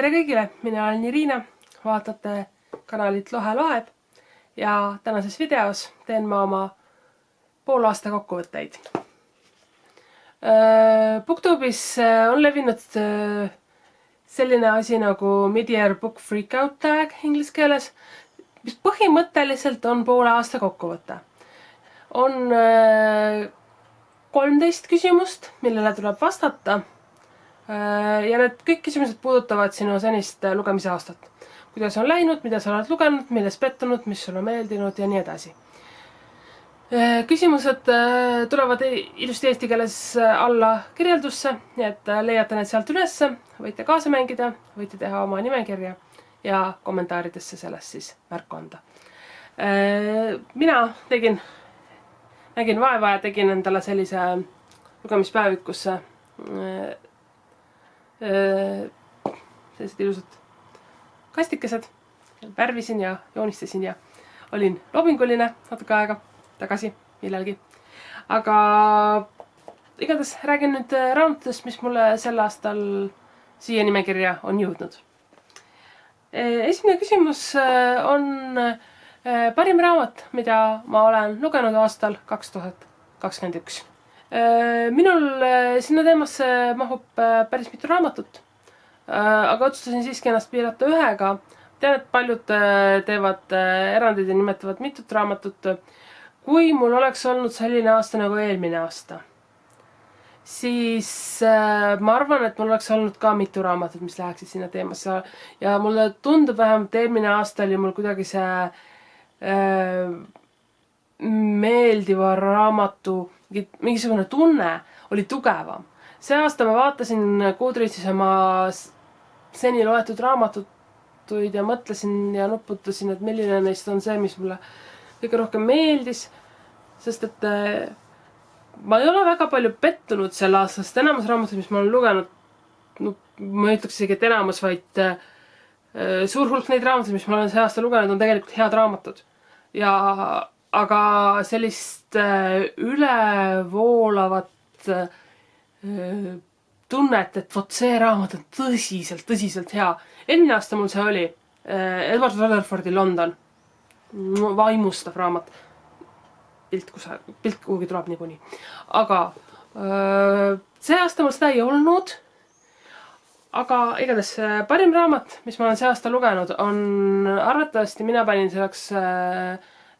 Tere kõigile, mina olen Irina, vaatate kanalit Lohe loeb ja tänases videos teen ma oma poolaasta kokkuvõtteid. Booktube'is on levinud selline asi nagu mid-year book freakout tag inglise keeles, mis põhimõtteliselt on poole aasta kokkuvõte. On 13 küsimust, millele tuleb vastata. Ja need kõik küsimused puudutavad sinu senist lugemise aastat. Kuidas on läinud, mida sa oled lugenud, milles pettunud, mis sulle meeldinud ja nii edasi. Küsimused tulevad ilusti eesti keeles alla kirjeldusse, nii et leiate need sealt ülesse, võite kaasa mängida, võite teha oma nimekirja ja kommentaaridesse sellest siis märku anda. Mina nägin vaeva ja tegin endale sellise lugemispäevikusse sellised ilusad kastikesed, värvisin ja joonistasin ja olin loobinguline natuke aega tagasi millalgi. Aga igatahes räägin nüüd raamatutest, mis mulle sel aastal siia nimekirja on jõudnud. Esimene küsimus on parim raamat, mida ma olen lugenud aastal 2021. Minul sinna teemasse mahub päris mitu raamatut, aga otsustasin siiski ennast piirata ühega. Tean, et paljud teevad erandid ja nimetavad mitut raamatut. Kui mul oleks olnud selline aasta nagu eelmine aasta, siis ma arvan, et mul oleks olnud ka mitu raamatut, mis läheksid sinna teemasse. Ja mulle tundub vähemalt eelmine aasta oli mul kuidagi see meeldiva raamatu mingisugune tunne oli tugevam. See aasta ma vaatasin Goodreadsis oma seni loetud raamatuid ja mõtlesin ja nuputasin, et milline neist on see, mis mulle kõige rohkem meeldis. Sest et ma ei ole väga palju pettunud sel aastal, sest enamus raamatud, mis ma olen lugenud, ma ütleks isegi, et enamus, vaid suur hulk neid raamatuid, mis ma olen see aasta lugenud, on tegelikult head raamatud. Aga sellist ülevoolavat tunnet, et vot see raamat on tõsiselt hea. Eelmine aasta mul see oli Edward Rutherfordi London. Vaimustav raamat. Pilt kuhugi tuleb niikuinii. Aga see aasta mul seda ei olnud. Aga igatahes parim raamat, mis ma olen see aasta lugenud, on arvatavasti mina panin selleks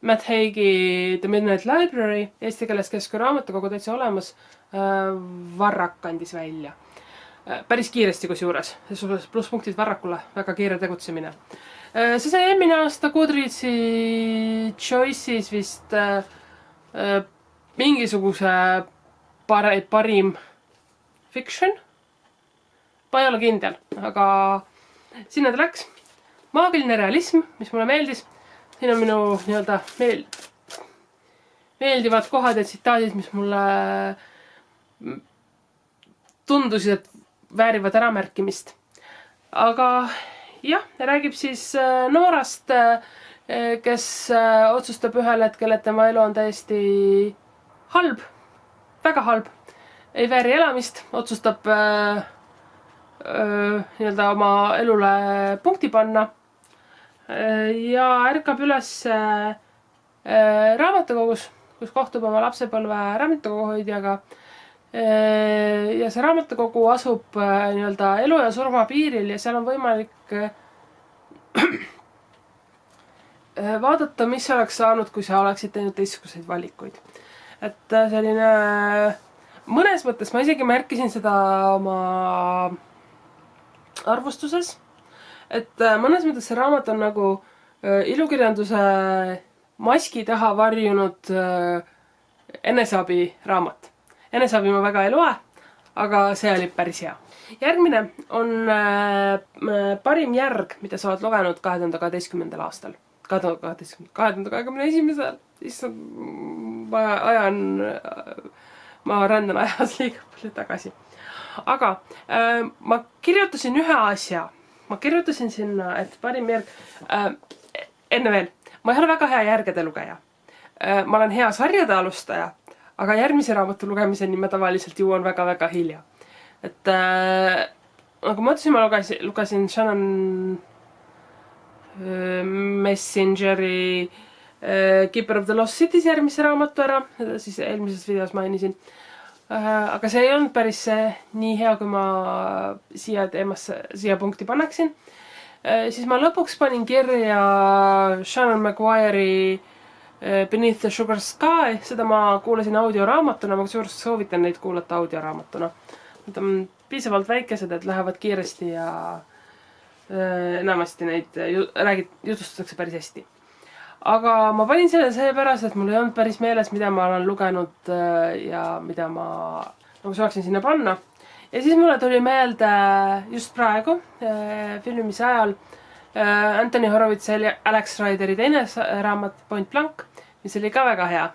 Matt Haig'i The Midnight Library, eesti keeles Keskkonna raamatukogu täitsa olemas, Varrak kandis välja. Päris kiiresti kus juures, plusspunktid Varrakule, väga kiire tegutsemine. See sai eelmine aasta Goodreadsi Choice'is vist mingisuguse parim fiction. Ma ei ole kindel, aga sinna ta läks. Maagiline realism, mis mulle meeldis. Siin on minu nii-öelda meeldivad kohad ja tsitaadid, mis mulle tundusid, et väärivad äramärkimist. Aga jah, räägib siis noorast, kes otsustab ühel hetkel, et tema elu on täiesti halb, väga halb, ei vääri elamist, otsustab nii-öelda oma elule punkti panna. Ja ärkab üles raamatukogus, kus kohtub oma lapsepõlve raamatukoguhoidjaga. Ja see raamatukogu asub nii-öelda elu ja surma piiril ja seal on võimalik vaadata, mis oleks saanud, kui sa oleksid teinud teistsuguseid valikuid. Et selline mõnes mõttes ma isegi märkisin seda oma arvustuses. Et mõnes mõttes see raamat on nagu ilukirjanduse maski taha varjunud eneseabi raamat. Eneseabi ma väga ei loe, aga see oli päris hea. Järgmine on parim järg, mida sa oled lugenud 2012. aastal. 2021. Ma rändan ajas liiga palju tagasi. Aga ma kirjutasin ühe asja. Ma kirjutasin sinna, et parim järg, enne veel, ma ei ole väga hea järgede lugeja. Ma olen hea sarjade alustaja, aga järgmise raamatu lugemiseni ma tavaliselt jõuan väga-väga hilja. Et nagu ma ütlesin, ma lugesin Shannon Messengeri Keeper of the Lost Cities järgmise raamatu ära, siis eelmises videos mainisin. Aga see ei olnud päris nii hea, kui ma siia punkti paneksin. Siis ma lõpuks panin kirja Shannon Maguire'i Beneath the Sugar Sky, seda ma kuulasin audioraamatuna, ma soovitan neid kuulata audioraamatuna. Nad on piisavalt väikesed, et lähevad kiiresti ja enamasti neid jutustatakse päris hästi. Aga ma panin selle seepärast, et mul ei olnud päris meeles, mida ma olen lugenud ja mida ma nagu saaksin sinna panna. Ja siis mulle tuli meelde just praegu filmimise ajal Anthony Horowitzi ja Alex Rideri teine raamat Point Blank, mis oli ka väga hea.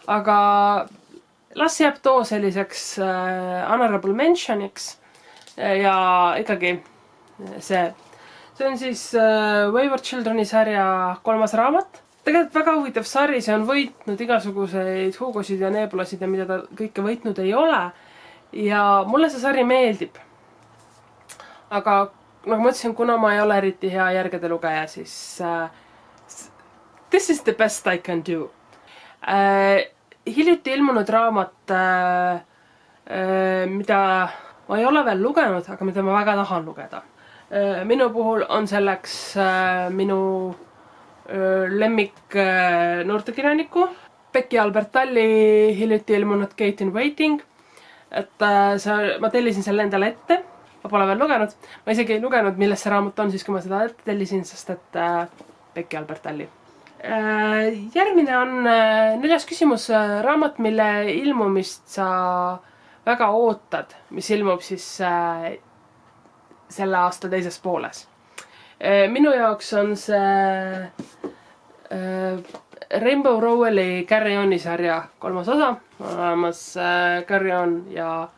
Aga las jääb too selliseks honorable mentioniks ja ikkagi see on siis Wayward Children'i sarja 3. raamat. Tegelikult väga huvitav sari, see on võitnud igasuguseid Hugosid ja Nebulasid ja mida ta kõike võitnud ei ole. Ja mulle see sari meeldib. Aga nagu ma ütlesin, kuna ma ei ole eriti hea järgede lugeja, siis this is the best I can do. Hiljuti ilmunud raamat, mida ma ei ole veel lugenud, aga mida ma väga tahan lugeda. Minu puhul on selleks minu lemmik noortekirjaniku Becky Albertalli hiljuti ilmunud Kate in Waiting. Et ma tellisin selle endale ette. Ma pole veel lugenud. Ma isegi ei lugenud, milles see raamat on siis, kui ma seda ette tellisin, sest et Becky Albertalli. Järgmine on 4. küsimus, raamat, mille ilmumist sa väga ootad, mis ilmub siis selle aasta teises pooles. Minu jaoks on see Rainbow Rowelli Carry On'i sarja 3. osa. On olemas Carry On ja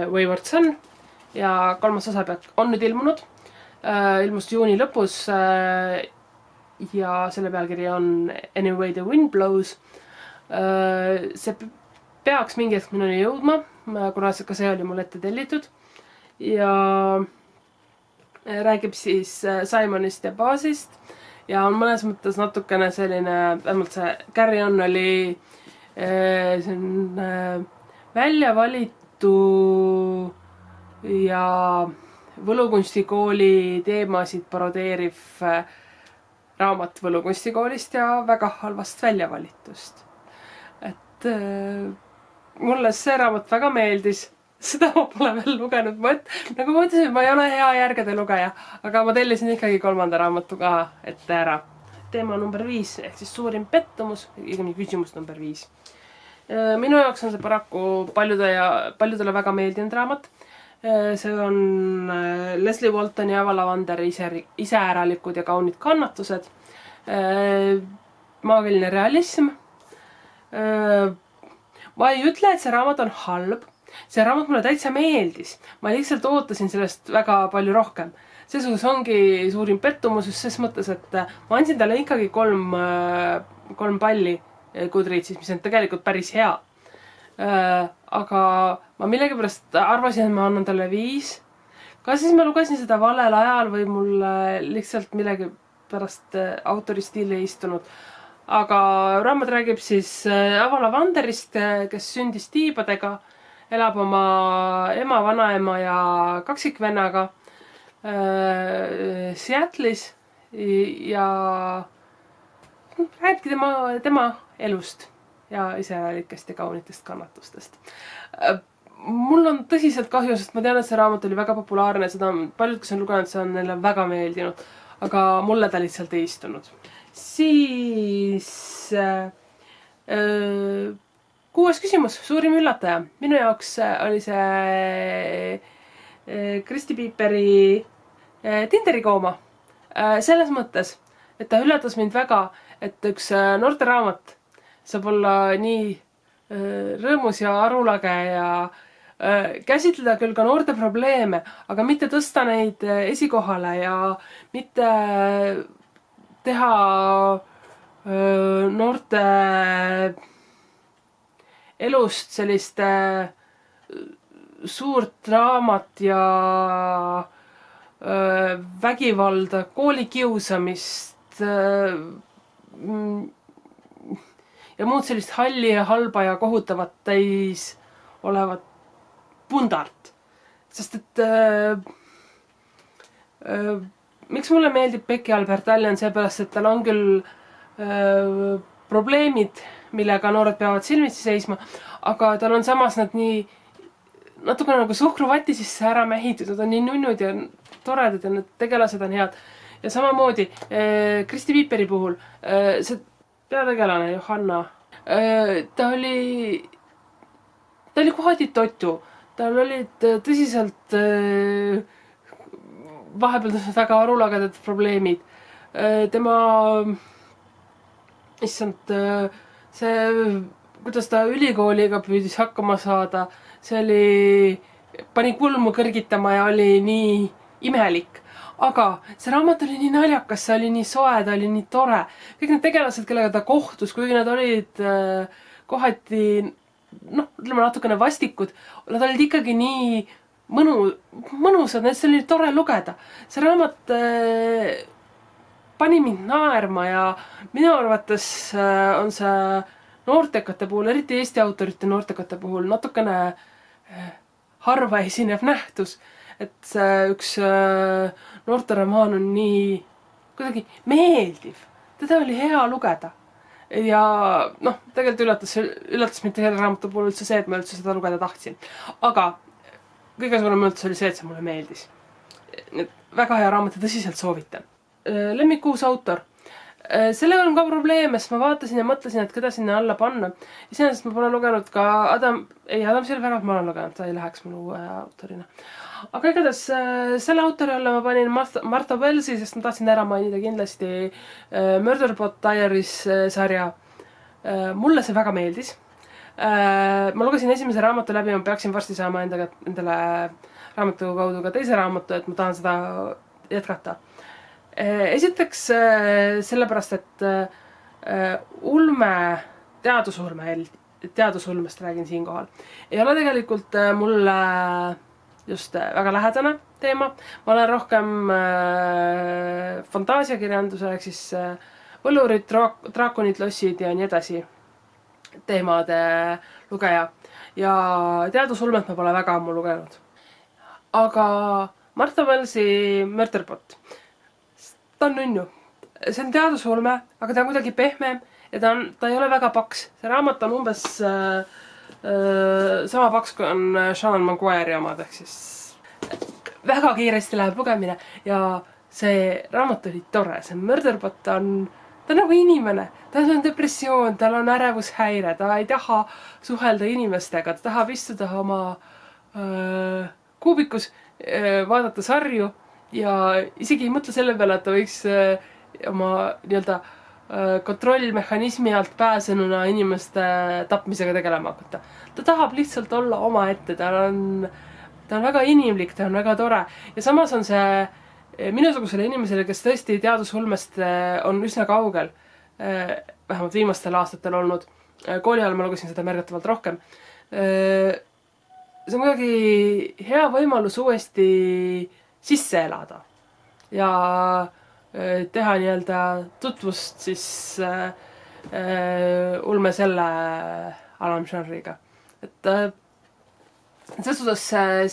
Wayward Son. Ja 3. osa on nüüd ilmunud. Ilmus juuni lõpus ja selle pealkiri on Anyway the Wind Blows. See peaks mingi hetk minuni jõudma, kuna ka see oli mul ette tellitud. Ja räägib siis Simonist ja baasist ja on mõnes mõttes natukene selline, vähemalt see Carry On oli välja valitu ja võlukunstikooli teemasid parodeeriv raamat võlukunstikoolist ja väga halvast väljavalitust. Et mulle see raamat väga meeldis. Seda ma pole veel lugenud. Nagu ma ütlesin, ma ei ole hea järgede lugeja, aga ma tellisin ikkagi 3. raamatu ka ette ära. Teema number 5, ehk siis suurim pettumus, õigemini küsimus number 5. Minu jaoks on see paraku paljudele väga meeldinud raamat. See on Leslie Waltoni ja Ava Lavanderi iseäralikud ja kaunid kannatused. Maagiline realism. Ma ei ütle, et see raamat on halb. See raamat mulle täitsa meeldis. Ma lihtsalt ootasin sellest väga palju rohkem. Seesugus ongi suurim pettumus just ses mõttes, et ma andsin talle ikkagi 3 palli Goodreadsis, mis on tegelikult päris hea. Aga ma millegipärast arvasin, et ma annan talle 5. Kas siis ma lugesin seda valel ajal või mul lihtsalt millegi pärast autori stiili ei istunud. Aga raamat räägib siis Ava Lavanderist, kes sündis tiibadega, elab oma ema, vanaema ja kaksikvennaga Seattle'is ja räägibki tema elust ja iseäralikest ja kaunitest kannatustest. Mul on tõsiselt kahju, sest ma tean, et see raamat oli väga populaarne, seda paljud, kes on lugenud, see on neile väga meeldinud, aga mulle ta lihtsalt ei istunud. Siis 6. küsimus, suurim üllataja. Minu jaoks oli see Kristi Piiperi Tinderi kooma. Selles mõttes, et ta üllatas mind väga, et üks noorteraamat saab olla nii rõõmus ja arulage ja käsitleda küll ka noorte probleeme, aga mitte tõsta neid esikohale ja mitte teha noorte elust sellist suurt draamat ja vägivalda, koolikiusamist ja muud sellist halli ja halba ja kohutavat täis olevat pundart. Sest et miks mulle meeldib Becky Albertalli on seepärast, et tal on küll probleemid, millega noored peavad silmitsi seisma, aga tal on samas nad nii natuke nagu suhkruvati sisse ära mähitud, nad on nii nunnud ja toredad ja need tegelased on head. Ja samamoodi Kristi Viiperi puhul see peategelane Johanna, ta oli kohati totu, tal olid tõsiselt vahepeal väga arulagedad probleemid. Tema, issand, see, kuidas ta ülikooliga püüdis hakkama saada, see pani kulmu kõrgitama ja oli nii imelik. Aga see raamat oli nii naljakas, see oli nii soe, ta oli nii tore. Kõik need tegelased, kellega ta kohtus, kuigi nad olid kohati, ütleme natukene vastikud, nad olid ikkagi nii mõnusad, see oli tore lugeda. See raamat pani mind naerma ja minu arvates on see noortekate puhul, eriti Eesti autorite noortekate puhul, natukene harva esinev nähtus. Et see üks noorteromaan on nii kuidagi meeldiv. Teda oli hea lugeda. Ja tegelikult üllatas mind selle raamatu puhul üldse see, et ma üldse seda lugeda tahtsin. Aga kõige suurem üldse oli see, et see mulle meeldis. Väga hea raamat ja tõsiselt soovitan. Lemmikuus autor. Sellega on ka probleeme, sest ma vaatasin ja mõtlesin, et keda sinna alla panna. Iseenesest ma pole lugenud ka Adam Silverat ma olen lugenud, ta ei läheks minu uue autorina. Aga igatahes selle autori alla ma panin Martha Wellsi, sest ma tahtsin ära mainida kindlasti Murderbot Diaries sarja. Mulle see väga meeldis. Ma lugesin esimese raamatu läbi, ma peaksin varsti saama endale raamatu kaudu ka teise raamatu, et ma tahan seda jätkata. Esiteks sellepärast, et teadusulmest räägin siinkohal. Ei ole tegelikult mulle just väga lähedane teema. Ma olen rohkem fantaasiakirjanduse, ehk siis võlurid, draakonid, lossid ja nii edasi teemade lugeja. Ja teadusulmet ma pole väga ammu lugenud. Aga Martha Wellsi Murderbot. Ta on nunnu. See on teadusulme, aga ta on kuidagi pehmem ja ta ei ole väga paks. See raamat on umbes sama paks, kui on Sean Maguire'i omad, ehk siis väga kiiresti läheb lugemine ja see raamat oli tore. See Murderbot ta on nagu inimene, tal on depressioon, tal on ärevushäire, ta ei taha suhelda inimestega, ta tahab istuda oma kuubikus, vaadata sarju ja isegi ei mõtle selle peale, et ta võiks oma kontrollmehhanismi alt pääsenuna inimeste tapmisega tegelema hakata. Ta tahab lihtsalt olla oma ette, ta on väga inimlik, ta on väga tore. Ja samas on see minusugusele inimesele, kes tõesti teadusulmest on üsna kaugel, vähemalt viimastel aastatel olnud. Kooli ajal ma lugesin seda märgatavalt rohkem. See on kuidagi hea võimalus uuesti sisse elada ja teha tutvust siis ulme selle alamžanriga. Et selles suhtes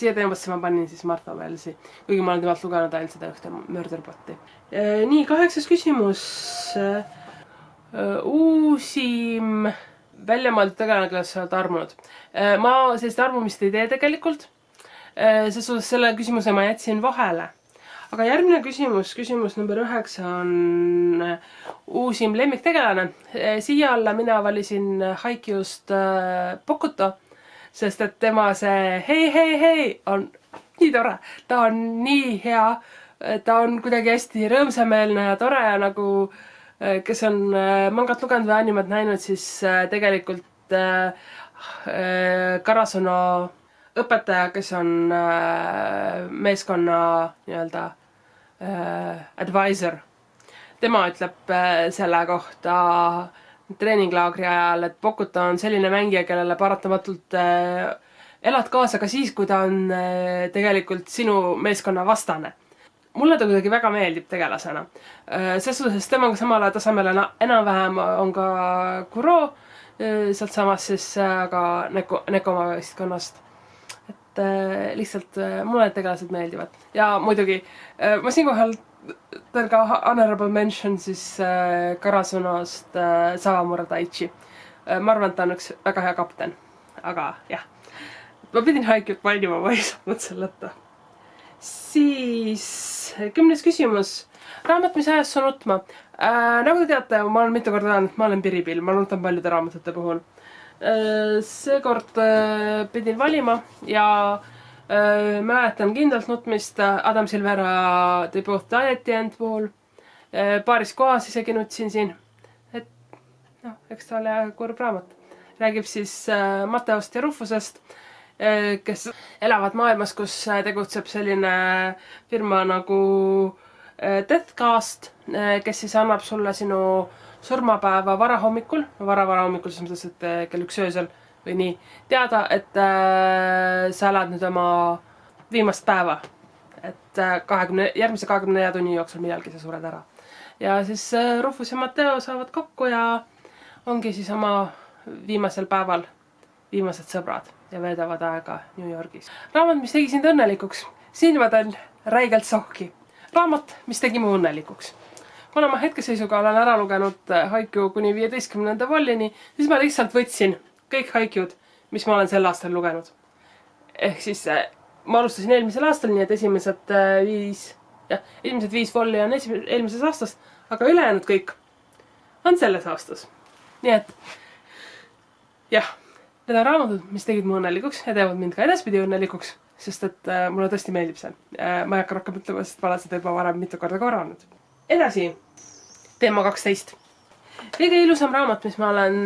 siia teemasse ma panin siis Martha Wellsi, kuigi ma olen temalt lugenud ainult seda ühte Murderboti. Nii, 8. küsimus. Uusim väljamaailmad tegelane, kellest sa oled armunud. Ma sellist armumist ei tee tegelikult. Selles suhtes selle küsimuse ma jätsin vahele. Aga järgmine küsimus number 9 on uusim lemmiktegelane. Siia alla mina valisin Haikyuust Bokuto, sest et tema see hei on nii tore. Ta on nii hea, ta on kuidagi hästi rõõmsameelne ja tore ja nagu kes on mangat lugenud või animat näinud, siis tegelikult Karasuno õpetaja, kes on meeskonna advisor. Tema ütleb selle kohta treeninglaagri ajal, et Bokuto on selline mängija, kellele paratamatult elad kaasa ka siis, kui ta on tegelikult sinu meeskonna vastane. Mulle ta kuidagi väga meeldib tegelasena. Selles suhtes temaga samale tasemele enam-vähem on ka Kuro, sealt samas siis ka Nekoma võistkonnast. Et lihtsalt mulle need tegelased meeldivad. Ja muidugi, ma siinkohal teen ka honorable mention siis Karasunost Sawamura Daichi. Ma arvan, et ta on üks väga hea kapten. Aga jah, ma pidin Haikyut valima, ma ei saanud selleta. Siis 10. küsimus. Raamat, mis ajas sa nutma? Nagu te teate, ma olen mitu korda öelnud, et ma olen piripill. Ma nutan paljude raamatute puhul. Seekord pidin valima ja mäletan kindlalt nutmist Adam Silvera The Both Die at the End puhul. Paaris kohas isegi nutsin siin. Et, no, eks ta ole kurb raamat. Räägib siis Mateost ja Rufusest, kes elavad maailmas, kus tegutseb selline firma nagu Deathcast, kes siis annab sulle sinu surmapäeva varahommikul, varahommikul siis mõttes, et kell 1 öösel või nii, teada, et sa elad nüüd oma viimast päeva. Et järgmise 24 tunni jooksul millalgi sa sured ära. Ja siis Rufus ja Mateo saavad kokku ja ongi siis oma viimasel päeval viimased sõbrad ja veedavad aega New Yorgis. Raamat, mis tegi sind õnnelikuks. Siin ma teen räigelt sohki. Raamat, mis tegi mu õnnelikuks. Kuna ma hetkeseisuga olen ära lugenud Haikyu kuni 15. vollini, siis ma lihtsalt võtsin kõik Haikyud, mis ma olen sel aastal lugenud. Ehk siis ma alustasin eelmisel aastal, nii et esimesed 5 volli on eelmises aastas, aga ülejäänud kõik on selles aastas. Nii et jah, need on raamatud, mis tegid mu õnnelikuks ja teevad mind ka edaspidi õnnelikuks, sest et mulle tõesti meeldib see. Ma ei hakka rohkem ütlema, sest ma olen seda juba varem mitu korda korranud. Edasi, teema 12. Kõige ilusam raamat, mis ma olen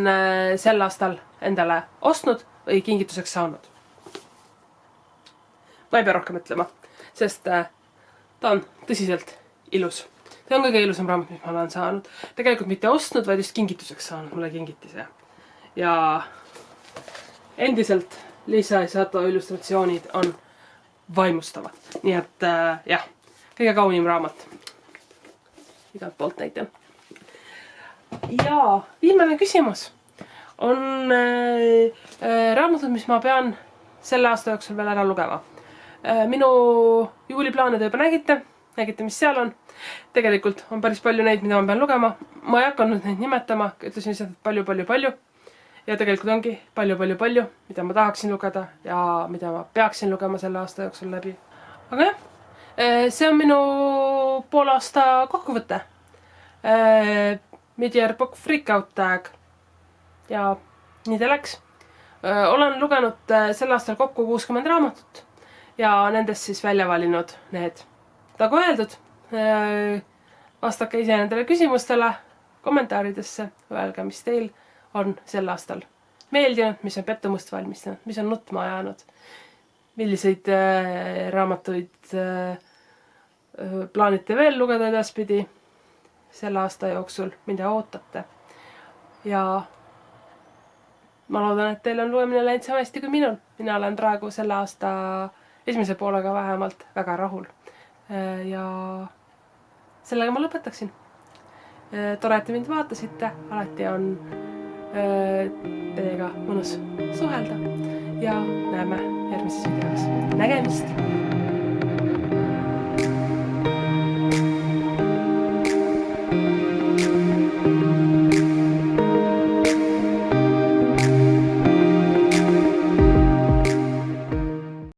sel aastal endale ostnud või kingituseks saanud. Ma ei pea rohkem ütlema, sest ta on tõsiselt ilus. See on kõige ilusam raamat, mis ma olen saanud. Tegelikult mitte ostnud, vaid just kingituseks saanud. Mulle kingiti see. Ja endiselt Lisa Isato illustratsioonid on vaimustavad. Nii et jah, kõige kaunim raamat. Igalt poolt näitan. Ja viimane küsimus on raamatud, mis ma pean selle aasta jooksul veel ära lugema. Minu juuliplaane te juba nägite, mis seal on. Tegelikult on päris palju neid, mida ma pean lugema. Ma ei hakanud neid nimetama, ütlesin lihtsalt palju. Ja tegelikult ongi palju, mida ma tahaksin lugeda ja mida ma peaksin lugema selle aasta jooksul läbi. Aga jah, see on minu poolaasta kokkuvõte. Mid-year book freakout tag. Ja nii ta läks. Olen lugenud sel aastal kokku 60 raamatut ja nendest siis välja valinud need. Nagu öeldud, vastake ise nendele küsimustele kommentaaridesse, öelge, mis teil on sel aastal meeldinud, mis on pettumust valmistanud, mis on nutma ajanud, milliseid raamatuid plaanite veel lugeda edaspidi selle aasta jooksul, mida ootate. Ja ma loodan, et teil on lugemine läinud sama hästi kui minul. Mina olen praegu selle aasta esimese poolega vähemalt väga rahul. Ja sellega ma lõpetaksin. Tore, et te mind vaatasite. Alati on teiega mõnus suhelda. Ja näeme järgmises videos. Nägemist!